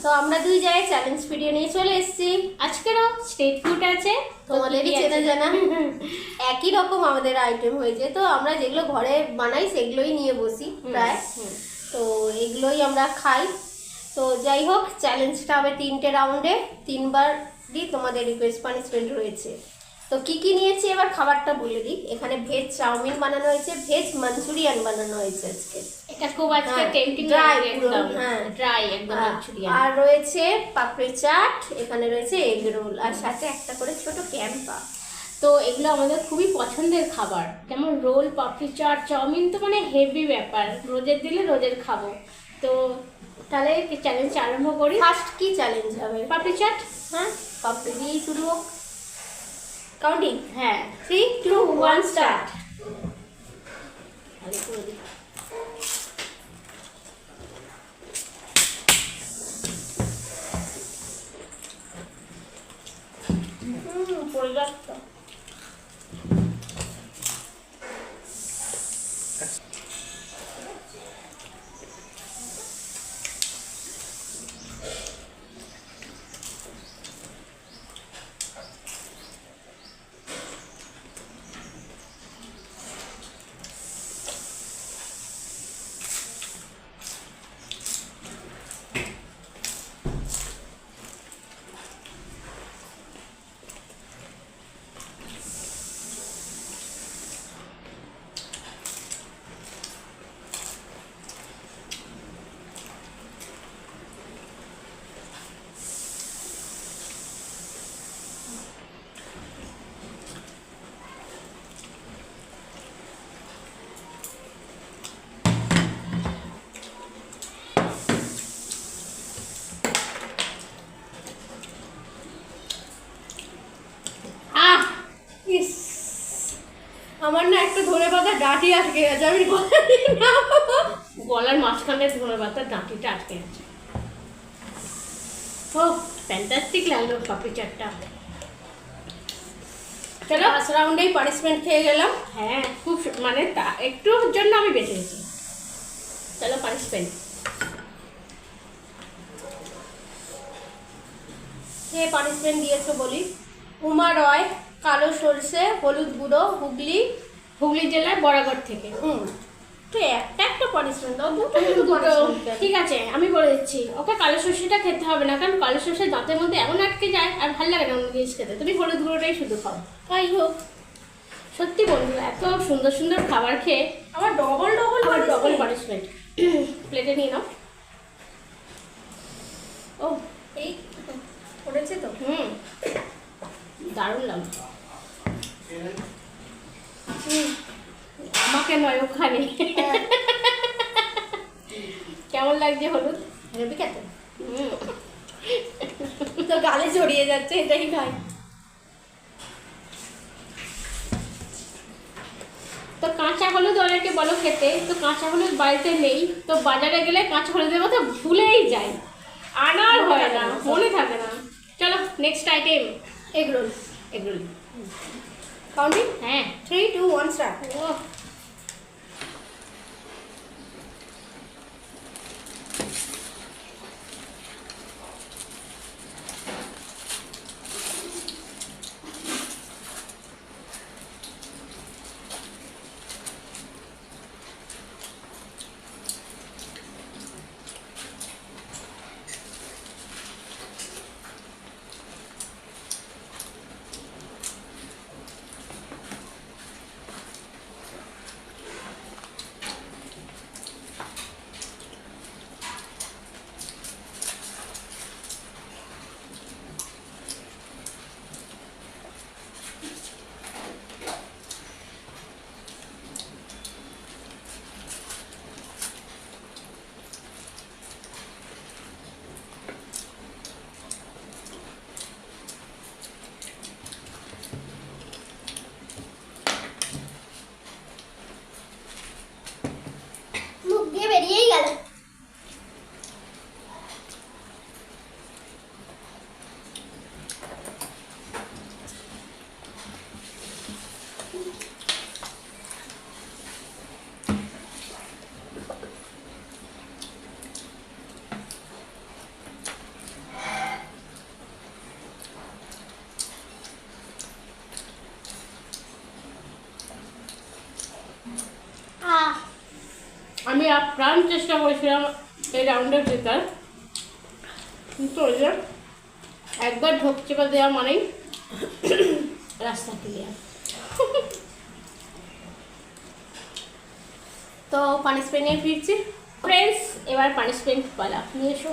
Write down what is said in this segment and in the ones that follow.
তো আমরা দুই জায়গায় চ্যালেঞ্জ ভিডিও নিয়ে চলে এসেছি। আজকেরও স্ট্রিট ফুড আছে, তোমাদেরই চেনা জানা একই রকম আমাদের আইটেম হয়েছে। তো আমরা যেগুলো ঘরে বানাই সেগুলোই নিয়ে বসি প্রায়, তো এগুলোই আমরা খাই। তো যাই হোক, চ্যালেঞ্জটা হবে 3টে রাউন্ডে, 3বারই তোমাদের রিকোয়েস্ট পানিশমেন্ট রয়েছে। তো কি কি নিয়েছি এবার খাবারটা বলে দিই। এখানে ভেজ চাউমিন বানানো হয়েছে, ভেজ মাঞ্চুরিয়ান বানানো হয়েছে আজকে। এটা খুব আজকে টেম্পটিং ড্রাই একদম, হ্যাঁ ড্রাই একদম মাঞ্চুরিয়ান। আর রয়েছে পাপড়ি চাট, এখানে রয়েছে এগ রোল, আর সাথে একটা করে ছোট ক্যাম্পা। তো এগুলো আমাদের খুবই পছন্দের খাবার, যেমন রোল, পাপড়ি চাট, চাউমিন তো মানে হেভি ব্যাপার, রোজের দিলে রোজের খাবো। তো তাহলে চ্যালেঞ্জ আরম্ভ করি। ফার্স্ট কি চ্যালেঞ্জ হবে? পাপড়ি চাট। হ্যাঁ, পাপড়ি দিয়েই শুরু হোক। কাউন্টিং, হ্যাঁ 3, 2, 1 স্টার্ট। পরিবারটা আমার না একটা ধরে পাতা ডাঁটি আটকে গেছে, আমি গলার মাঝখানে ধরে পাতার ডাঁটিটা আটকে গেছে। ও ফ্যান্টাস্টিক লাগলো পাপড়ি চাটটা। চলো ফার্স্ট রাউন্ডেই পানিশমেন্ট খেয়ে গেলাম। হ্যাঁ খুব মানে একটুর জন্য আমি বেঁচে গেছি। চলো পানিশমেন্ট। কে পানিশমেন্ট দিয়েছো বলি? উমা রয়, কালো সরষে, হলুদ গুঁড়ো, হুগলি জেলার বরাগড় থেকে। তো একটা পানিশমেন্ট দাও, দুটো ঠিক আছে, আমি বলে দিচ্ছি। ওকে কালো সর্ষেটা খেতে হবে না, কারণ কালো সর্ষে দাঁতের মধ্যে এমন আটকে যায় আর ভালো লাগে না অন্য জিনিস খেতে। তুমি হলুদ গুঁড়োটাই শুধু খাও। তাই হোক, সত্যি বন্ধু, এত সুন্দর সুন্দর খাবার খেয়ে আবার ডবল পানিশমেন্ট। প্লেটে নিয়ে নাও। ও এই পড়েছে তো। দারুণ লাগছে। আমাকে নয়, ওখানে কেমন লাগছে হলুদ? হেবি খেতে, তো গালে জড়িয়ে যাচ্ছে, এটাই খাই। তো কাঁচা হলুদ অনেকে বলো খেতে, তো কাঁচা হলুদ বাড়িতে নেই, তো বাজারে গেলে কাঁচা হলুদের মতো ভুলেই যায়, আনার হয় না, মনে থাকে না। চলো next item, egg roll. Counting, হ্যাঁ 3, 2, 1 স্টার্ট। ও আমি আপ্রাণ চেষ্টা করেছিলাম এই রাউন্ডের জেতার, কিন্তু ওই যে একবার ঢোক চেপে দেওয়া মানেই রাস্তা ক্লিয়ার। তো পানিশমেন্ট নিয়ে ফিরছি ফ্রেন্ডস, এবার পানিশমেন্ট পালা, নিয়ে এসো।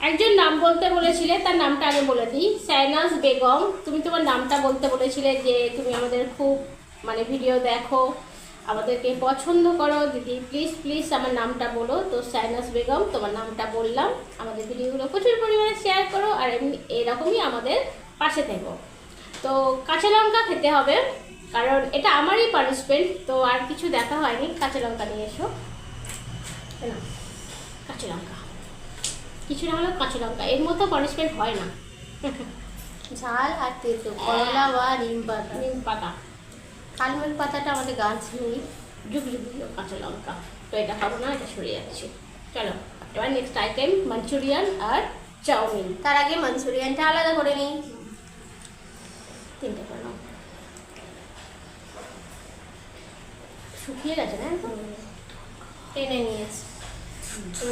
একজন নাম বলতে বলেছিলে, তার নামটা আগে বলে দিই। শাহনাজ বেগম, তুমি তোমার নামটা বলতে বলেছিলে যে তুমি আমাদের খুব মানে ভিডিও দেখো, আমাদেরকে পছন্দ করো। দিদি প্লিজ প্লিজ আমার নামটা বলো। তো শাহনাজ বেগম, তোমার নামটা বললাম। আমাদের ভিডিওগুলো প্রচুর পরিমাণে শেয়ার করো, আর এমনি এরকমই আমাদের পাশে থেকো। তো কাঁচা লঙ্কা খেতে হবে, কারণ এটা আমারই পানিশমেন্ট। তো আর কিছু দেখা হয়নি, কাঁচা লঙ্কা নিয়ে এসো। না, কাঁচা লঙ্কা কিছু না হলেও কাঁচা লঙ্কা, এর মতো পানিশমেন্ট হয় না। ঝাল আর তেতো, করলা বা নিম পাতা। নিম পাতা, কালমেল পাতাটা আমাদের গাছ নেই। যুগ যুগ কাঁচা লঙ্কা। তো এটা খাবো না, এটা সরে যাচ্ছে। চলো এবার নেক্সট আইটেম মাঞ্চুরিয়ান আর চাউমিন। তার আগে মাঞ্চুরিয়ানটা আলাদা করে নিই। তিনটে করে নাও। শুকিয়ে গেছে না একদম? টেনে নিয়েছি। তো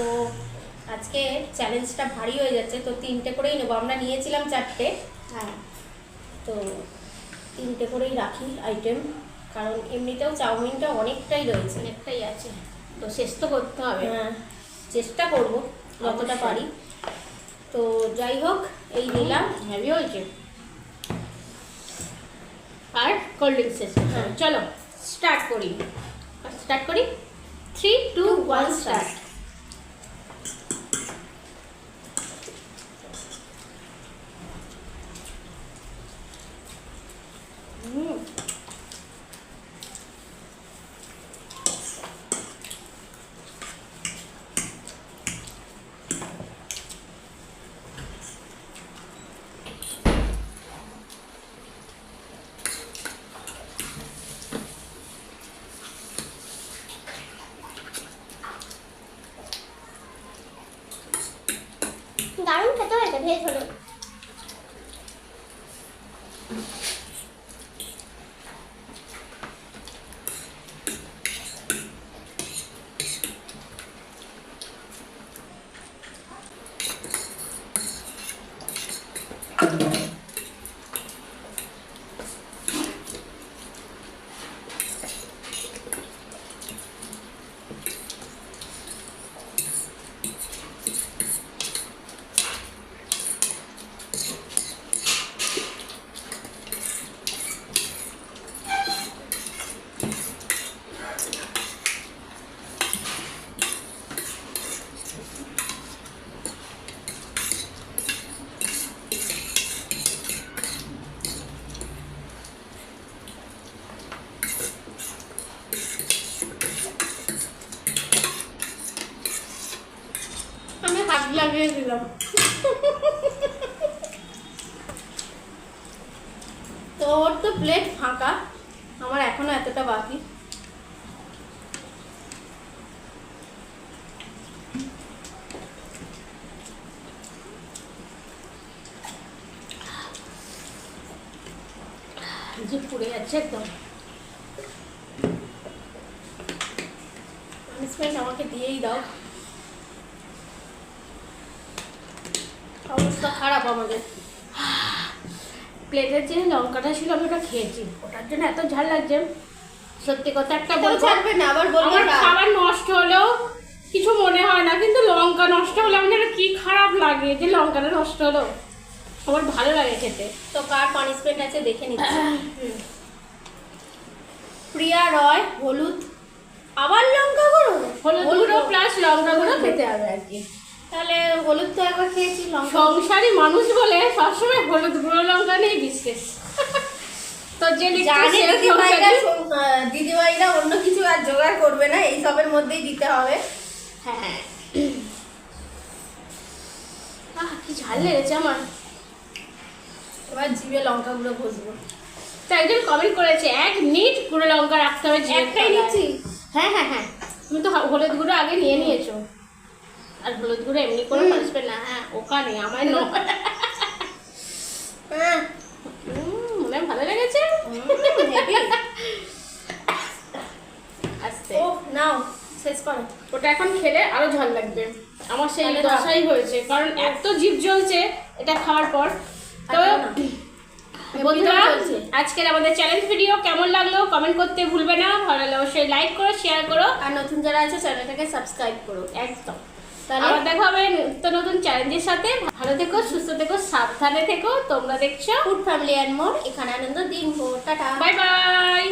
আজকে চ্যালেঞ্জটা ভারী হয়ে যাচ্ছে, তো 3টে করেই নেবো। আমরা নিয়েছিলাম 4টে, হ্যাঁ, তো 3টে করেই রাখি আইটেম, কারণ এমনিতেও চাউমিনটা অনেকটাই রয়েছে। অনেকটাই আছে, তো শেষ তো করতে হবে। হ্যাঁ, চেষ্টা করব যতটা অবশ্যই। পারি। তো যাই হোক, এই নিলাম। হেভি হয়েছে। আর কোল্ড ড্রিঙ্কস শেষ। হ্যাঁ। চলো স্টার্ট করি। 3, 2, 1 স্টার্ট। দারুণ খেতে হয়েছে, ভেজ হলো। আমি হাত লাগিয়ে দিলাম। তো ওর তো প্লেট ফাঁকা, আমার এখনো এতটা বাকি। যে পুড়ে যাচ্ছে একদম। পানিশমেন্ট আমাকে দিয়েই দাও, অবস্থা খারাপ আমাদের। প্লেটের যে লঙ্কাটা ছিল আমি ওটা খেয়েছি, ওটার জন্য এত ঝাল লাগছে। সত্যি কথা একটা কেউ বলবো, ছাড়বে না, আবার বলবে আমার না। খাবার নষ্ট হলেও কিছু মনে হয় না, কিন্তু লঙ্কা নষ্ট হলে আমার কি খারাপ লাগে যে লঙ্কাটা নষ্ট হলো। আমার ভালো লাগে খেতে। তো কার পানিশমেন্ট আছে দেখে নিচ্ছি। প্রিয়া রয়, হলুদ, আবার লঙ্কা গুঁড়ো। হলুদ গুঁড়ো প্লাস লঙ্কা গুঁড়ো খেতে হবে আর কি। তাহলে হলুদ তো একবার খেয়েছি, লঙ্কা সংসারী মানুষ বলে সবসময় হলুদ গুঁড়ো লঙ্কা নেই বিশেষ। তো যে জানে দিদিভাইরা অন্য কিছু আর জোগাড় করবে না, এই সবের মধ্যেই দিতে হবে। হ্যাঁ, কি ঝাল লেগেছে আমার। এবার জিভে লঙ্কা গুঁড়ো ঘষবো। তো একজন কমেন্ট করেছে 1 মিনিট গুঁড়ো লঙ্কা রাখতে হবে জিভে। একটাই নিচ্ছি। হ্যাঁ হ্যাঁ হ্যাঁ, তুমি তো হলুদ গুঁড়ো আগে নিয়ে নিয়েছো। আর হলুদ গুঁড়ো এমনি করে পারবে না। হ্যাঁ, ওখানে আমায় নয়। মনে হয় ভালো লেগেছে। আস্তে ও নাও শেষ করো। ওটা এখন খেলে আরো ঝাল লাগবে। আমার সেই তাহলে দশাই হয়েছে, কারণ এত জিভ জ্বলছে এটা খাওয়ার পর। তো বন্ধুরা, চলছে। আজকের আমাদের চ্যালেঞ্জ ভিডিও কেমন লাগলো কমেন্ট করতে ভুলবে না। ভালো লাগলে অবশ্যই লাইক করো, শেয়ার করো, আর নতুন যারা আছে চ্যানেলটাকে সাবস্ক্রাইব করো। একদম। তাহলে আবার দেখা হবে নিত্য নতুন চ্যালেঞ্জের সাথে। ভালো থেকো, সুস্থ থেকো, সাবধানে থেকো। তোমরা দেখছো ফুড ফ্যামিলি অ্যান্ড মোর, এখানে আনন্দ দিন। Tata, bye bye.